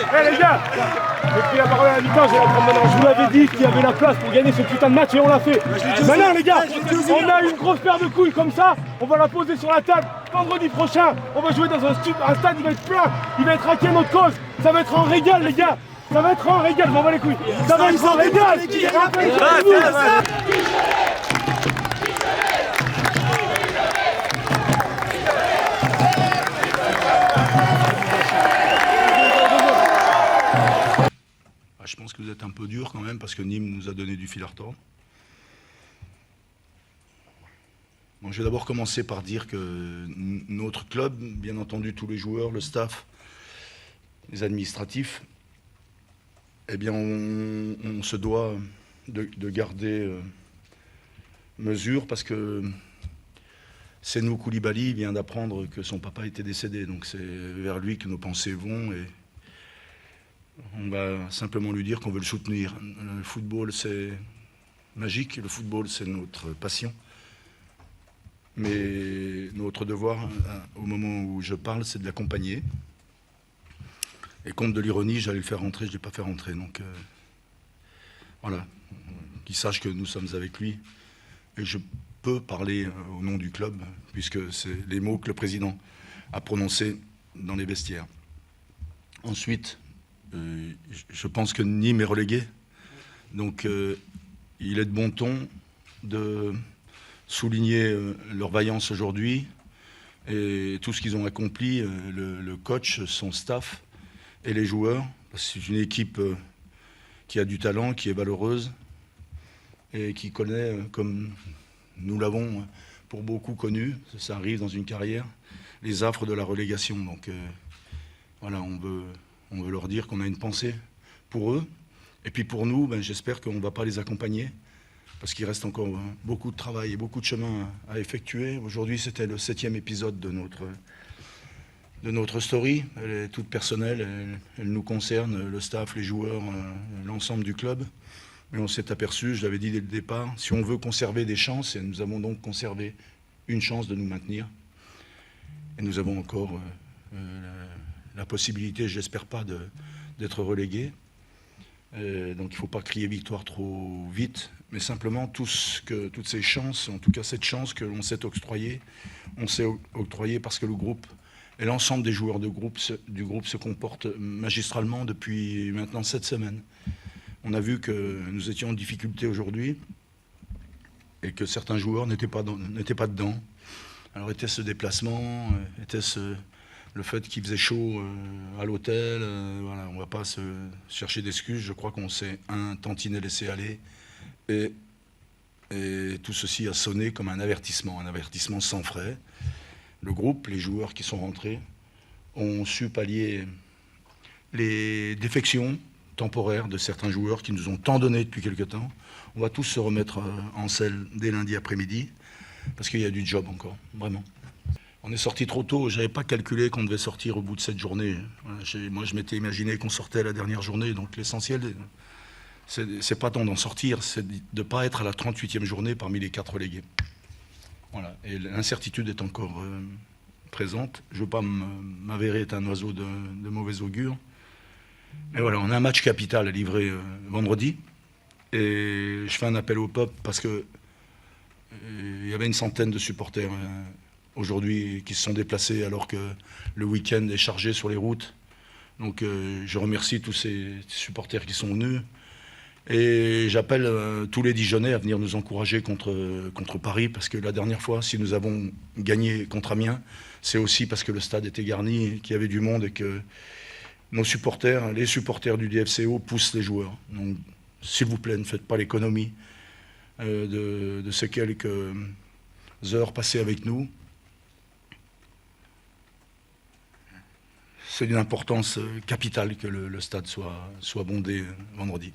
Eh les gars, j'ai pris la parole à la mi-temps, j'ai la parole maintenant. Je vous l'avais dit qu'il y avait la place pour gagner ce putain de match et on l'a fait. Maintenant les gars, on a une grosse paire de couilles comme ça, on va la poser sur la table. Vendredi prochain, on va jouer dans un stade, il va être plein, il va être raqué à notre cause. Ça va être un régal les gars. Ça va être un régal, je m'en bats les couilles. Ça va être un régal. Je pense que vous êtes un peu dur quand même parce que Nîmes nous a donné du fil à retordre. Bon, je vais d'abord commencer par dire que notre club, bien entendu tous les joueurs, le staff, les administratifs, eh bien on se doit de garder mesure parce que Senou Koulibaly vient d'apprendre que son papa était décédé. Donc c'est vers lui que nos pensées vont et on va simplement lui dire qu'on veut le soutenir. Le football, c'est magique. Le football, c'est notre passion. Mais notre devoir, au moment où je parle, c'est de l'accompagner. Et compte de l'ironie, j'allais le faire rentrer, je ne l'ai pas fait rentrer. Donc voilà, qu'il sache que nous sommes avec lui. Et je peux parler au nom du club, puisque c'est les mots que le président a prononcés dans les vestiaires. Ensuite, je pense que Nîmes est relégué, donc il est de bon ton de souligner leur vaillance aujourd'hui et tout ce qu'ils ont accompli, le coach, son staff et les joueurs. C'est une équipe qui a du talent, qui est valeureuse et qui connaît, comme nous l'avons pour beaucoup connu, ça arrive dans une carrière, les affres de la relégation. Donc voilà, on veut leur dire qu'on a une pensée pour eux. Et puis pour nous, j'espère qu'on ne va pas les accompagner, parce qu'il reste encore beaucoup de travail et beaucoup de chemin à effectuer. Aujourd'hui, c'était le 7e épisode de notre story. Elle est toute personnelle, elle nous concerne, le staff, les joueurs, l'ensemble du club. Mais on s'est aperçu, je l'avais dit dès le départ, si on veut conserver des chances, et nous avons donc conservé une chance de nous maintenir, et nous avons encore la possibilité, j'espère pas, d'être relégués. Donc il ne faut pas crier victoire trop vite, mais simplement toutes ces chances, en tout cas cette chance que l'on s'est octroyée, on s'est octroyée parce que le groupe et l'ensemble des joueurs du groupe se comportent magistralement depuis maintenant 7 semaines. On a vu que nous étions en difficulté aujourd'hui et que certains joueurs n'étaient pas dedans. Alors était-ce ce déplacement, était-ce le fait qu'il faisait chaud à l'hôtel, voilà, on ne va pas se chercher d'excuses. Je crois qu'on s'est tantinet laissé aller. Et tout ceci a sonné comme un avertissement sans frais. Le groupe, les joueurs qui sont rentrés, ont su pallier les défections temporaires de certains joueurs qui nous ont tant donné depuis quelque temps. On va tous se remettre en selle dès lundi après-midi, parce qu'il y a du job encore, vraiment. On est sorti trop tôt, je n'avais pas calculé qu'on devait sortir au bout de cette journée. Moi, je m'étais imaginé qu'on sortait la dernière journée, donc l'essentiel, c'est pas tant d'en sortir, c'est de ne pas être à la 38e journée parmi les 4 relégués. Voilà, et l'incertitude est encore présente. Je ne veux pas m'avérer être un oiseau de mauvais augure. Mais voilà, on a un match capital à livrer vendredi, et je fais un appel au peuple parce que il y avait une centaine de supporters aujourd'hui qui se sont déplacés alors que le week-end est chargé sur les routes. Donc je remercie tous ces supporters qui sont venus. Et j'appelle tous les Dijonnais à venir nous encourager contre Paris, parce que la dernière fois, si nous avons gagné contre Amiens, c'est aussi parce que le stade était garni, qu'il y avait du monde et que nos supporters, les supporters du DFCO poussent les joueurs. Donc s'il vous plaît, ne faites pas l'économie de ces quelques heures passées avec nous. C'est d'une importance capitale que le stade soit bondé vendredi.